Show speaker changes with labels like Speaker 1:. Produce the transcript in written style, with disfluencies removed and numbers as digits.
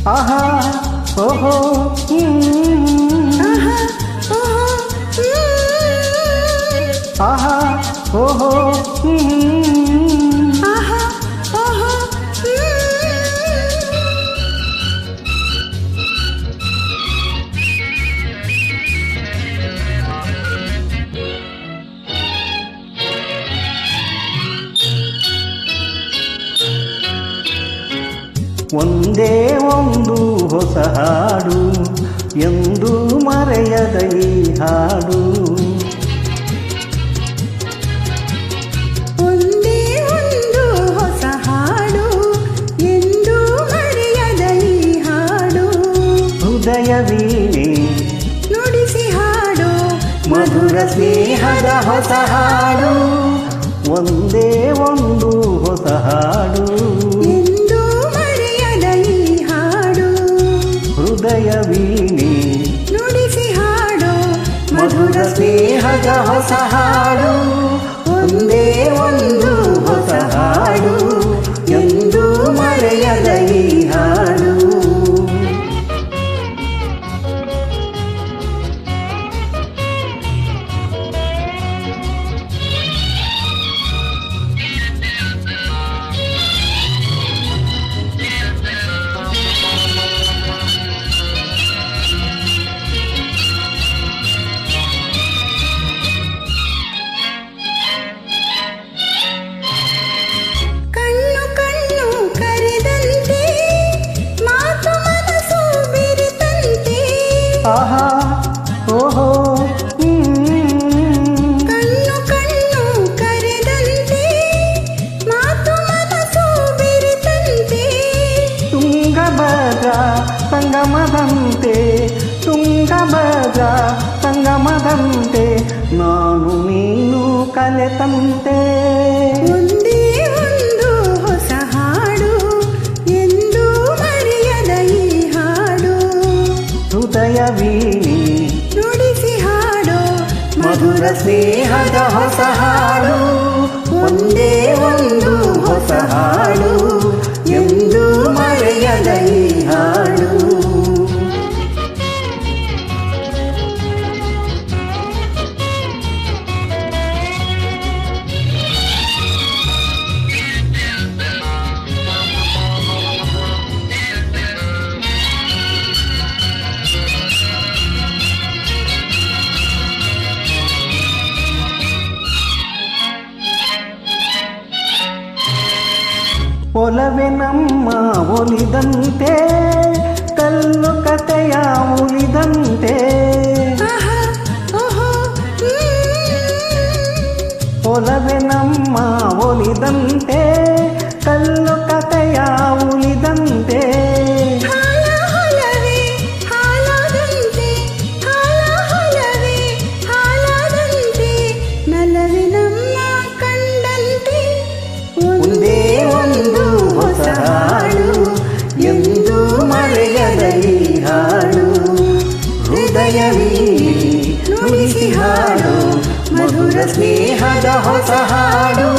Speaker 1: ಆಹಾ ಓಹೋ
Speaker 2: ಆಹಾ ಓಹೋ
Speaker 1: ಆಹಾ ಓಹೋ
Speaker 2: ಆಹಾ ಓಹೋ
Speaker 1: ಒಂದೇ ಒಂದು ಹೊಸ ಹಾಡು ಎಂದು ಮರೆಯದ ಈ ಹಾಡು
Speaker 2: ಒಂದೇ ಒಂದು ಹೊಸ ಹಾಡು ಎಂದು ಮರೆಯದ ಈ ಹಾಡು
Speaker 1: ಹೃದಯ ವೀಣೆ
Speaker 2: ನುಡಿಸಿ ಹಾಡು
Speaker 1: ಮಧುರ ಸ್ನೇಹದ ಹೊಸ ಹಾಡು ಒಂದೇ ಒಂದು ಹೊಸ ಹಾಡು
Speaker 2: ಎಂದು ಮರೆಯದ ಈ ಹಾಡು
Speaker 1: ಹೃದಯ ವೀಣೆ
Speaker 2: ನುಡಿಸಿ ಹಾಡು
Speaker 1: ಮಧುರ ಸ್ನೇಹದ ಹೊಸ ಹಾಡು ಒಂದೇ ಒಂದು ಹೊಸ ಹಾಡು ಎಂದು ಮರೆಯದ ಈ ಹಾಡು
Speaker 2: ಕಣ್ಣು ಕಣ್ಣು ಕರೆದಂತೆ ಮಾತು ಮನಸ್ಸು ಬೆರೆತಂತೆ
Speaker 1: ಆಹಾ ಓಹೋ
Speaker 2: ಕಣ್ಣು ಕಣ್ಣು ಕರೆದಂತೆ ಮಾತು ಮನಸ್ಸು ಬೆರೆತಂತೆ
Speaker 1: ತುಂಗಭದ್ರ ಸಂಗಮದಂತೆ ತುಂಗಭದ್ರ ಸಂಗಮದಂತೆ ನಾನು ನೀನು ಕಲೆತಂತೆ
Speaker 2: ಒಂದೇ ಒಂದು ಹೊಸ ಹಾಡು ಎಂದು ಮರೆಯದ ಈ ಹಾಡು
Speaker 1: ಹೃದಯ ವೀಣೆ
Speaker 2: ನುಡಿಸಿ ಹಾಡು
Speaker 1: ಮಧುರ ಸ್ನೇಹದ ಹೊಸ ಹಾಡು ಒಂದೇ ಒಂದು ಹೊಸ ಹಾಡು ಎಂದು ಮರೆಯದ ಈ ಹಾಡು ಒಲವೆ ನಮ್ಮ ಒಲಿದಂತೆ ಕಲ್ಲು ಕತೆಯ ಉಳಿದಂತೆ
Speaker 2: ಆಹಾ ಓಹೋ
Speaker 1: ಒಲವೆ ನಮ್ಮ ಒಲಿದಂತೆ ಕಲ್ಲು ಕತೆಯ ಉಳಿದಂತೆ
Speaker 2: ಹಾಲ ಹೊಲವೇ ಹಾಲಾದಂತೆ ಹಾಲ ಹೊಲವೇ ಹಾಲಾದಂತೆ ನಲವೇ ನಮ್ಮ ಕಂಡಂತೆ
Speaker 1: ಒಂದೇ ಒಂದು ಹೊಸ ಹಾಡು ಎಂದು ಮರೆಯದ ಈ ಹಾಡು ಹೃದಯ ವೀಣೆ ನುಡಿಸಿ ಹಾಡು ಮಧುರ ಸ್ನೇಹದ ಹೊಸ ಹಾಡು